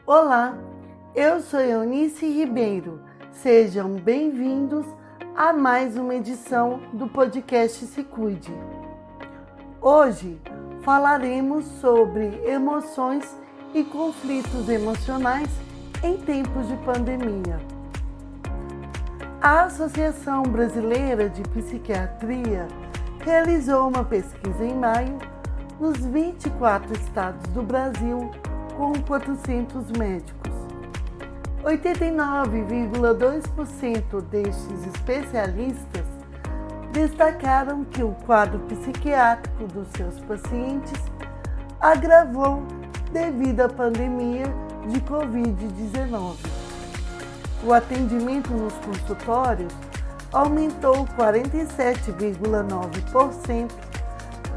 Olá, eu sou Eunice Ribeiro. Sejam bem-vindos a mais uma edição do podcast Se Cuide. Hoje falaremos sobre emoções e conflitos emocionais em tempos de pandemia. A Associação Brasileira de Psiquiatria realizou uma pesquisa em maio nos 24 estados do Brasil com 400 médicos. 89,2% destes especialistas destacaram que o quadro psiquiátrico dos seus pacientes agravou devido à pandemia de Covid-19. O atendimento nos consultórios aumentou 47,9%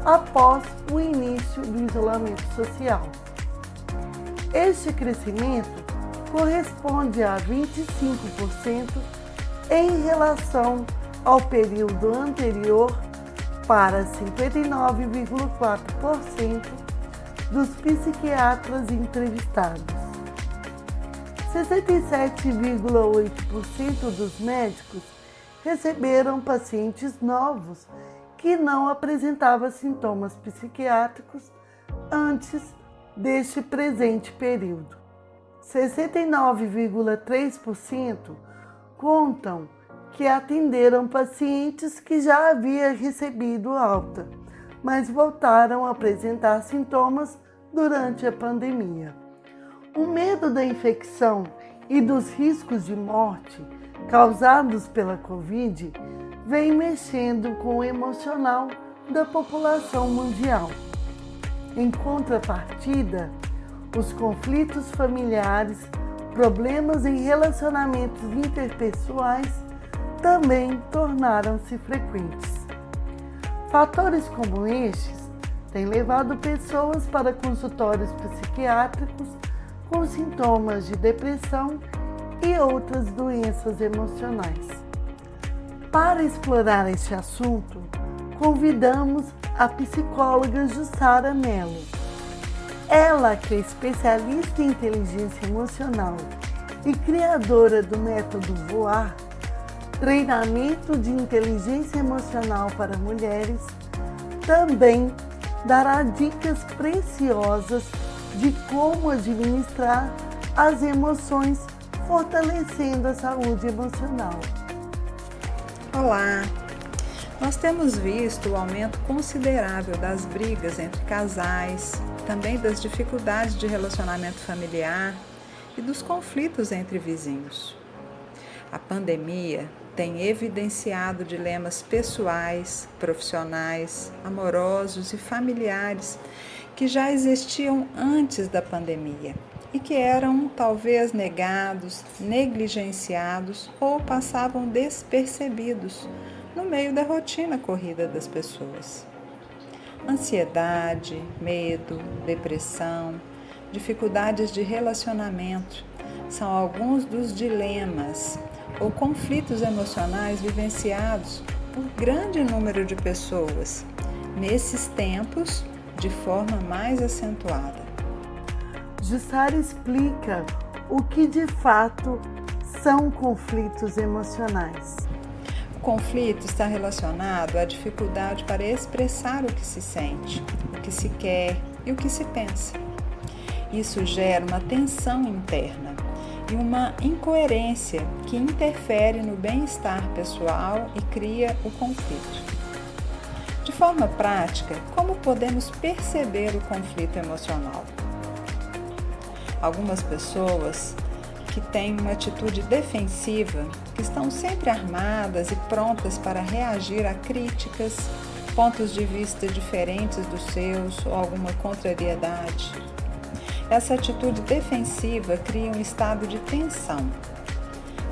após o início do isolamento social. Este crescimento corresponde a 25% em relação ao período anterior para 59,4% dos psiquiatras entrevistados. 67,8% dos médicos receberam pacientes novos que não apresentavam sintomas psiquiátricos antes deste presente período. 69,3% contam que atenderam pacientes que já haviam recebido alta, mas voltaram a apresentar sintomas durante a pandemia. O medo da infecção e dos riscos de morte causados pela Covid vem mexendo com o emocional da população mundial. Em contrapartida, os conflitos familiares, problemas em relacionamentos interpessoais também tornaram-se frequentes. Fatores como estes têm levado pessoas para consultórios psiquiátricos com sintomas de depressão e outras doenças emocionais. Para explorar este assunto, convidamos a psicóloga Jussara Mello. Ela, que é especialista em inteligência emocional e criadora do método VOAR, treinamento de inteligência emocional para mulheres, também dará dicas preciosas de como administrar as emoções, fortalecendo a saúde emocional. Olá! Nós temos visto o aumento considerável das brigas entre casais, também das dificuldades de relacionamento familiar e dos conflitos entre vizinhos. A pandemia tem evidenciado dilemas pessoais, profissionais, amorosos e familiares que já existiam antes da pandemia e que eram talvez negados, negligenciados ou passavam despercebidos no meio da rotina corrida das pessoas. Ansiedade, medo, depressão, dificuldades de relacionamento são alguns dos dilemas ou conflitos emocionais vivenciados por grande número de pessoas nesses tempos de forma mais acentuada. Jussara explica o que de fato são conflitos emocionais. O conflito está relacionado à dificuldade para expressar o que se sente, o que se quer e o que se pensa. Isso gera uma tensão interna e uma incoerência que interfere no bem-estar pessoal e cria o conflito. De forma prática, como podemos perceber o conflito emocional? Algumas pessoas que têm uma atitude defensiva, que estão sempre armadas e prontas para reagir a críticas, pontos de vista diferentes dos seus ou alguma contrariedade. Essa atitude defensiva cria um estado de tensão.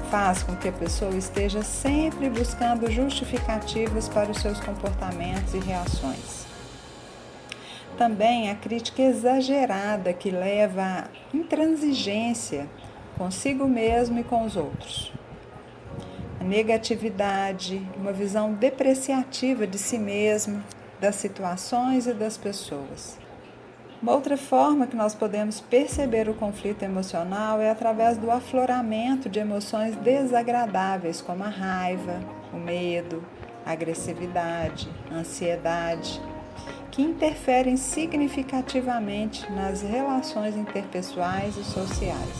Faz com que a pessoa esteja sempre buscando justificativas para os seus comportamentos e reações. Também a crítica exagerada que leva à intransigência consigo mesmo e com os outros. A negatividade, uma visão depreciativa de si mesmo, das situações e das pessoas. Uma outra forma que nós podemos perceber o conflito emocional é através do afloramento de emoções desagradáveis, como a raiva, o medo, a agressividade, a ansiedade, que interferem significativamente nas relações interpessoais e sociais.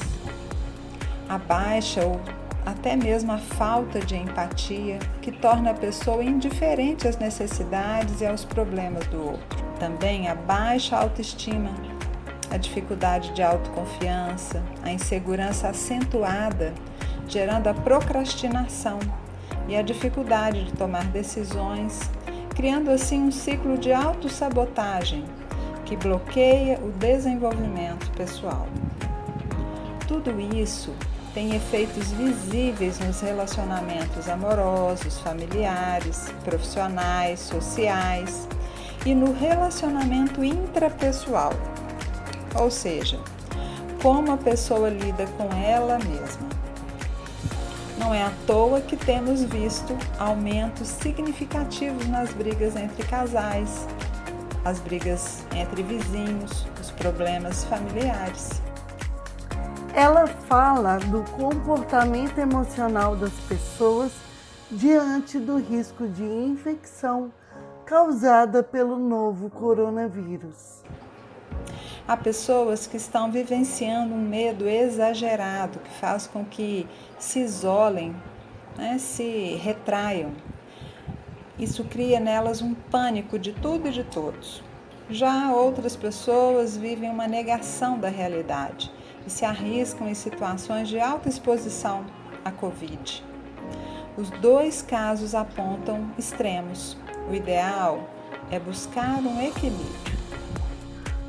A baixa ou até mesmo a falta de empatia, que torna a pessoa indiferente às necessidades e aos problemas do outro. Também a baixa autoestima, a dificuldade de autoconfiança, a insegurança acentuada, gerando a procrastinação e a dificuldade de tomar decisões, criando assim um ciclo de autossabotagem que bloqueia o desenvolvimento pessoal. Tudo isso tem efeitos visíveis nos relacionamentos amorosos, familiares, profissionais, sociais e no relacionamento intrapessoal, ou seja, como a pessoa lida com ela mesma. Não é à toa que temos visto aumentos significativos nas brigas entre casais, as brigas entre vizinhos, os problemas familiares. Ela fala do comportamento emocional das pessoas diante do risco de infecção causada pelo novo coronavírus. Há pessoas que estão vivenciando um medo exagerado que faz com que se isolem, se retraiam. Isso cria nelas um pânico de tudo e de todos. Já outras pessoas vivem uma negação da realidade e se arriscam em situações de alta exposição à Covid. Os dois casos apontam extremos. O ideal é buscar um equilíbrio.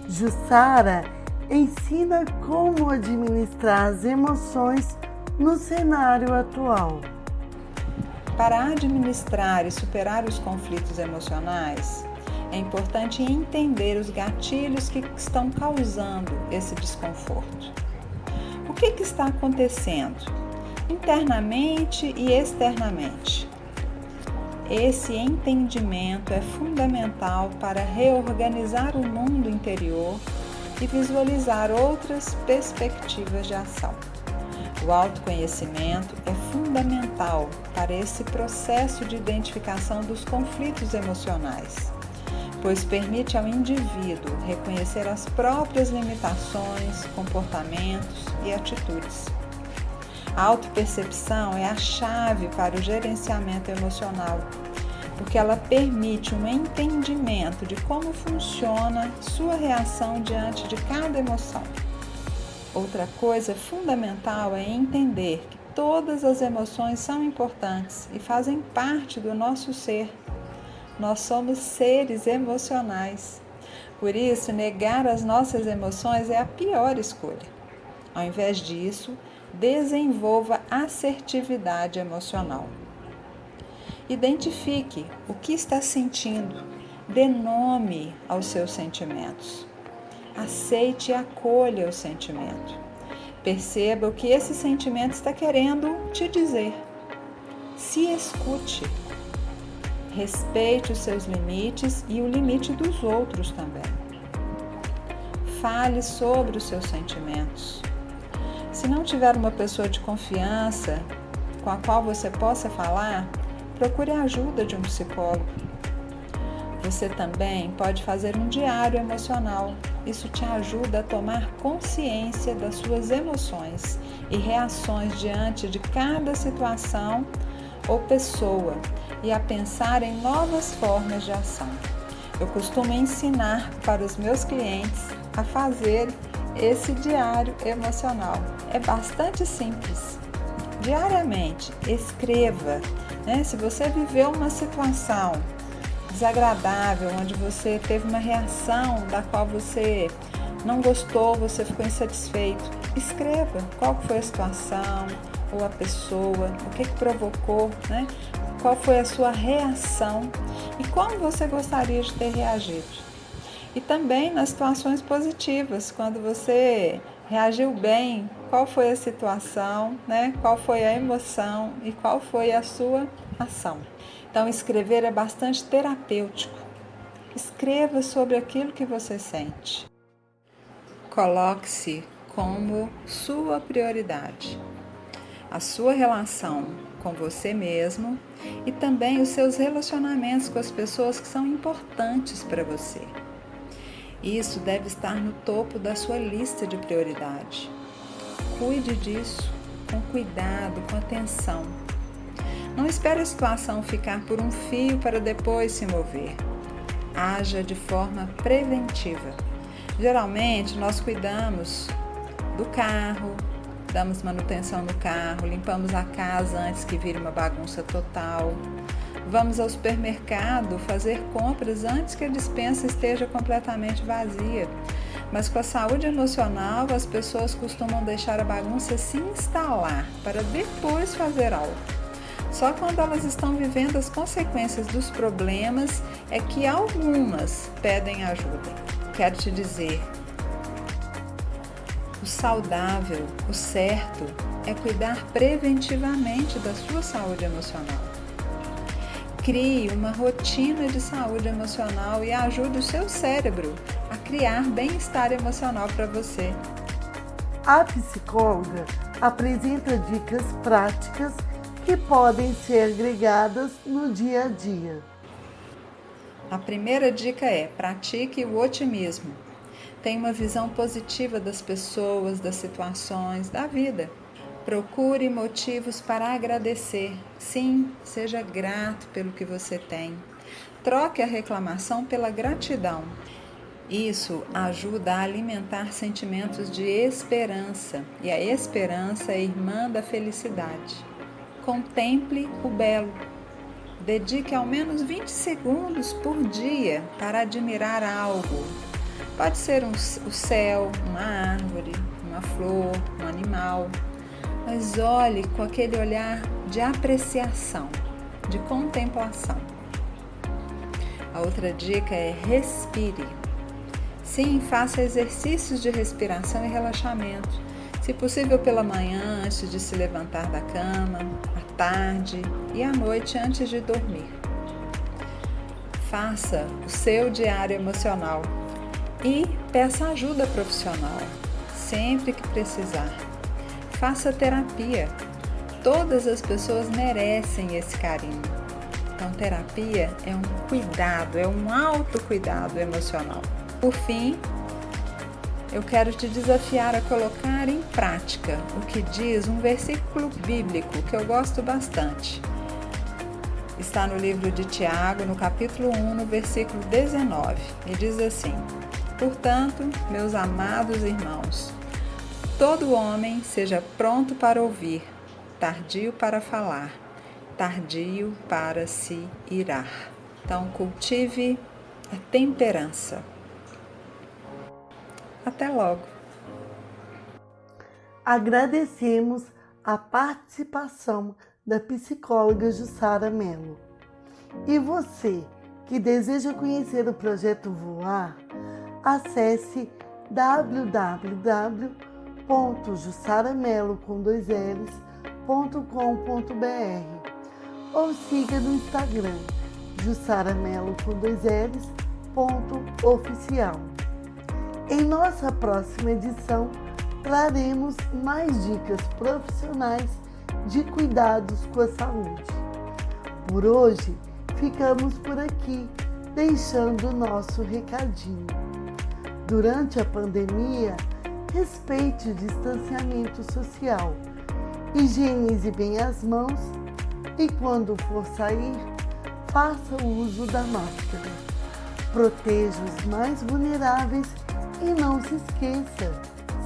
Jussara ensina como administrar as emoções no cenário atual. Para administrar e superar os conflitos emocionais, é importante entender os gatilhos que estão causando esse desconforto. O que está acontecendo internamente e externamente? Esse entendimento é fundamental para reorganizar o mundo interior e visualizar outras perspectivas de ação. O autoconhecimento é fundamental para esse processo de identificação dos conflitos emocionais, pois permite ao indivíduo reconhecer as próprias limitações, comportamentos e atitudes. A autopercepção é a chave para o gerenciamento emocional, porque ela permite um entendimento de como funciona sua reação diante de cada emoção. Outra coisa fundamental é entender que todas as emoções são importantes e fazem parte do nosso ser. Nós somos seres emocionais. Por isso, negar as nossas emoções é a pior escolha. Ao invés disso, desenvolva assertividade emocional. Identifique o que está sentindo, dê nome aos seus sentimentos. Aceite e acolha o sentimento. Perceba o que esse sentimento está querendo te dizer. Se escute. Respeite os seus limites e o limite dos outros também. Fale sobre os seus sentimentos. Se não tiver uma pessoa de confiança com a qual você possa falar, procure a ajuda de um psicólogo. Você também pode fazer um diário emocional. Isso te ajuda a tomar consciência das suas emoções e reações diante de cada situação ou pessoa e a pensar em novas formas de ação. Eu costumo ensinar para os meus clientes a fazer esse diário emocional. É bastante simples. Diariamente, escreva, se você viveu uma situação desagradável, onde você teve uma reação da qual você não gostou, você ficou insatisfeito, escreva qual foi a situação ou a pessoa, o que provocou, qual foi a sua reação e como você gostaria de ter reagido. E também nas situações positivas, quando você reagiu bem, qual foi a situação, qual foi a emoção e qual foi a sua ação. Então, escrever é bastante terapêutico. Escreva sobre aquilo que você sente. Coloque-se como sua prioridade. A sua relação com você mesmo e também os seus relacionamentos com as pessoas que são importantes para você. Isso deve estar no topo da sua lista de prioridade. Cuide disso com cuidado, com atenção. Não espere a situação ficar por um fio para depois se mover. Haja de forma preventiva. Geralmente, nós cuidamos do carro, damos manutenção no carro, limpamos a casa antes que vire uma bagunça total. Vamos ao supermercado fazer compras antes que a despensa esteja completamente vazia. Mas com a saúde emocional, as pessoas costumam deixar a bagunça se instalar para depois fazer algo. Só quando elas estão vivendo as consequências dos problemas é que algumas pedem ajuda. Quero te dizer, o saudável, o certo, é cuidar preventivamente da sua saúde emocional. Crie uma rotina de saúde emocional e ajude o seu cérebro a criar bem-estar emocional para você. A psicóloga apresenta dicas práticas que podem ser agregadas no dia a dia. A primeira dica é: pratique o otimismo. Tenha uma visão positiva das pessoas, das situações, da vida. Procure motivos para agradecer. Sim, seja grato pelo que você tem. Troque a reclamação pela gratidão. Isso ajuda a alimentar sentimentos de esperança. E a esperança é irmã da felicidade. Contemple o belo. Dedique ao menos 20 segundos por dia para admirar algo. Pode ser o céu, uma árvore, uma flor, um animal. Mas olhe com aquele olhar de apreciação, de contemplação. A outra dica é respire. Sim, faça exercícios de respiração e relaxamento. Se possível pela manhã, antes de se levantar da cama, à tarde e à noite antes de dormir. Faça o seu diário emocional e peça ajuda profissional, sempre que precisar. Faça terapia. Todas as pessoas merecem esse carinho. Então, terapia é um cuidado, é um autocuidado emocional. Por fim, eu quero te desafiar a colocar em prática o que diz um versículo bíblico que eu gosto bastante. Está no livro de Tiago, no capítulo 1, no versículo 19, e diz assim: Portanto, meus amados irmãos, todo homem seja pronto para ouvir, tardio para falar, tardio para se irar. Então, cultive a temperança. Até logo! Agradecemos a participação da psicóloga Jussara Mello. E você que deseja conhecer o projeto Voar, acesse www.jussaramello.com.br ou siga no Instagram jussaramello.oficial. Em nossa próxima edição, traremos mais dicas profissionais de cuidados com a saúde. Por hoje, ficamos por aqui, deixando o nosso recadinho. Durante a pandemia, respeite o distanciamento social, higienize bem as mãos e, quando for sair, faça o uso da máscara. Proteja os mais vulneráveis e não se esqueça,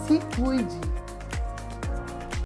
se cuide!